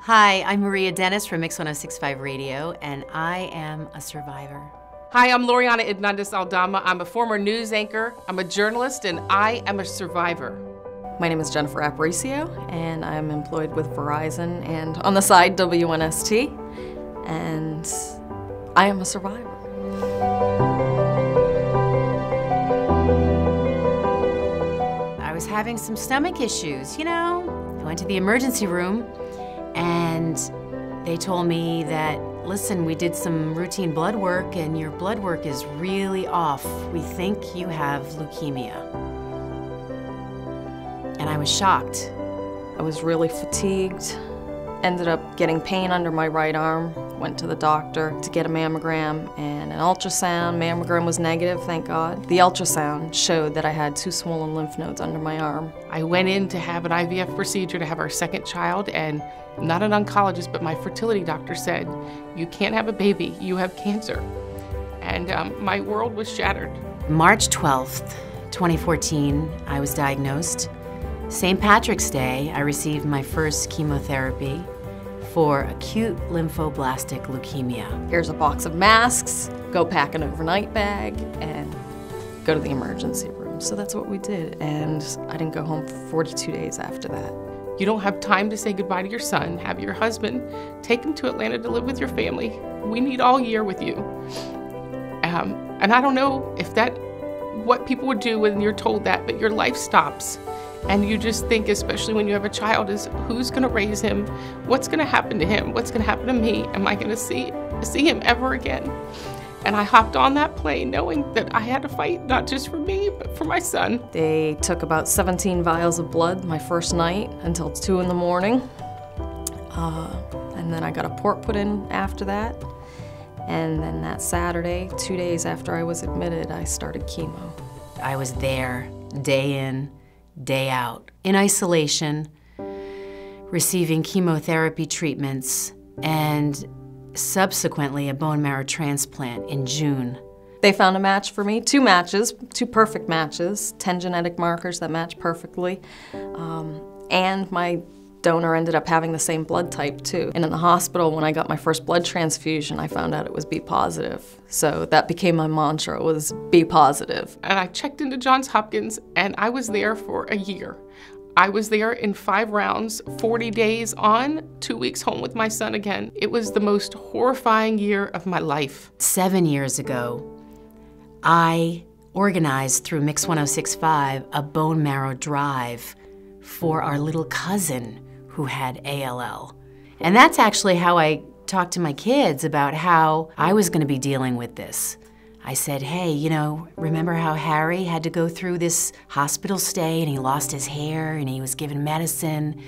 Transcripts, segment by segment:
Hi, I'm Maria Dennis from Mix 106.5 Radio, and I am a survivor. Hi, I'm Loriana Hernandez Aldama. I'm a former news anchor, I'm a journalist, and I am a survivor. My name is Jennifer Aparicio, and I'm employed with Verizon and on the side WNST, and I am a survivor. I was having some stomach issues, you know. I went to the emergency room, and they told me that, listen, we did some routine blood work, and your blood work is really off. We think you have leukemia. And I was shocked. I was really fatigued, ended up getting pain under my right arm, went to the doctor to get a mammogram and an ultrasound. Mammogram was negative, thank God. The ultrasound showed that I had 2 swollen lymph nodes under my arm. I went in to have an IVF procedure to have our second child, and not an oncologist, but my fertility doctor said, you can't have a baby, you have cancer. And my world was shattered. March 12th, 2014, I was diagnosed. St. Patrick's Day, I received my first chemotherapy for acute lymphoblastic leukemia. Here's a box of masks, go pack an overnight bag, and go to the emergency room. So that's what we did, and I didn't go home for 42 days after that. You don't have time to say goodbye to your son, have your husband, take him to Atlanta to live with your family. We need all year with you. And I don't know if what people would do when you're told that, but your life stops. And you just think, especially when you have a child, is who's gonna raise him? What's gonna happen to him? What's gonna happen to me? Am I gonna see him ever again? And I hopped on that plane knowing that I had to fight not just for me, but for my son. They took about 17 vials of blood my first night until 2 in the morning. And then I got a port put in after that. And then that Saturday, 2 days after I was admitted, I started chemo. I was there, day in, day out, in isolation, receiving chemotherapy treatments, and subsequently a bone marrow transplant in June. They found a match for me, 2 matches, 2 perfect matches, 10 genetic markers that match perfectly, and my donor ended up having the same blood type too. And in the hospital, when I got my first blood transfusion, I found out it was B positive. So that became my mantra, was B positive. And I checked into Johns Hopkins, and I was there for a year. I was there in 5 rounds, 40 days on, 2 weeks home with my son again. It was the most horrifying year of my life. 7 years ago, I organized through Mix 106.5 a bone marrow drive for our little cousin who had ALL. And that's actually how I talked to my kids about how I was gonna be dealing with this. I said, hey, you know, remember how Harry had to go through this hospital stay and he lost his hair and he was given medicine?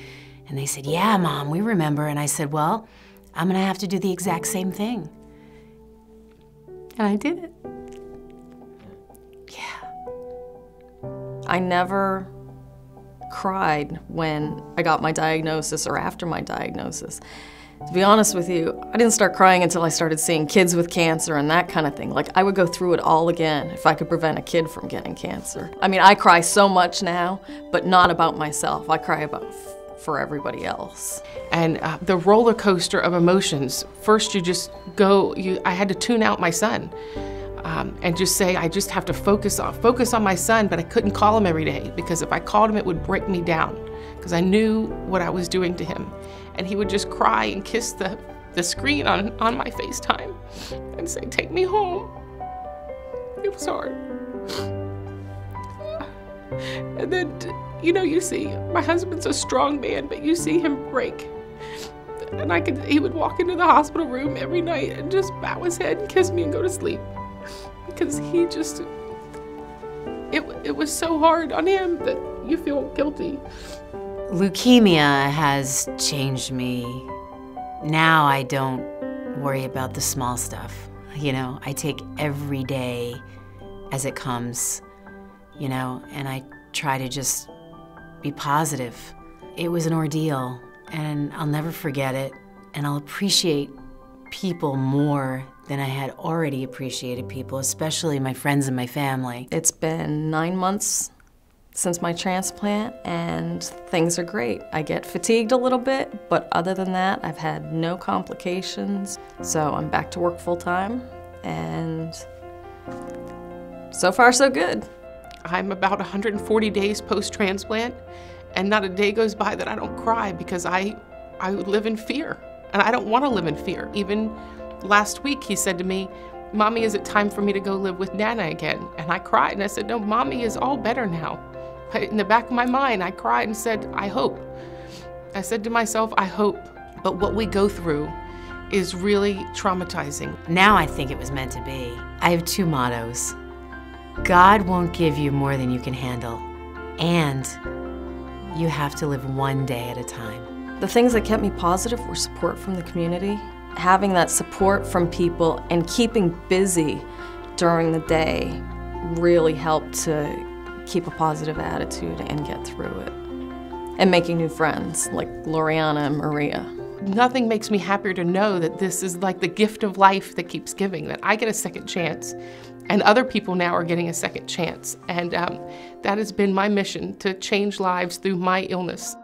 And they said, yeah, Mom, we remember. And I said, well, I'm gonna have to do the exact same thing. And I did it. Yeah. I never cried when I got my diagnosis or after my diagnosis. To be honest with you, I didn't start crying until I started seeing kids with cancer and that kind of thing. Like, I would go through it all again if I could prevent a kid from getting cancer. I mean, I cry so much now, but not about myself. I cry for everybody else. And the roller coaster of emotions. First you just go, I had to tune out my son. And just say, I just have to focus on my son, but I couldn't call him every day because if I called him, it would break me down because I knew what I was doing to him. And he would just cry and kiss the screen on my FaceTime and say, take me home. It was hard. And then, you know, you see, my husband's a strong man, but you see him break. And he would walk into the hospital room every night and just bow his head and kiss me and go to sleep. Because he just, it was so hard on him that you feel guilty. Leukemia has changed me. Now I don't worry about the small stuff. You know, I take every day as it comes, you know, and I try to just be positive. It was an ordeal, and I'll never forget it, and I'll appreciate people more than I had already appreciated people, especially my friends and my family. It's been 9 months since my transplant, and things are great. I get fatigued a little bit, but other than that, I've had no complications. So I'm back to work full time, and so far so good. I'm about 140 days post-transplant, and not a day goes by that I don't cry because I live in fear, and I don't want to live in fear. Even last week he said to me, "Mommy, is it time for me to go live with Nana again?" And I cried and I said, "No, Mommy is all better now." But in the back of my mind, I cried and said, "I hope." I said to myself, "I hope." But what we go through is really traumatizing. Now I think it was meant to be. I have two mottos. God won't give you more than you can handle, and you have to live one day at a time. The things that kept me positive were support from the community. Having that support from people and keeping busy during the day really helped to keep a positive attitude and get through it. And making new friends like Loriana and Maria. Nothing makes me happier to know that this is like the gift of life that keeps giving, that I get a second chance. And other people now are getting a second chance. And that has been my mission, to change lives through my illness.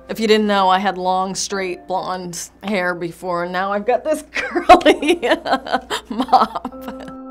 If you didn't know, I had long, straight, blonde hair before, and now I've got this curly mop.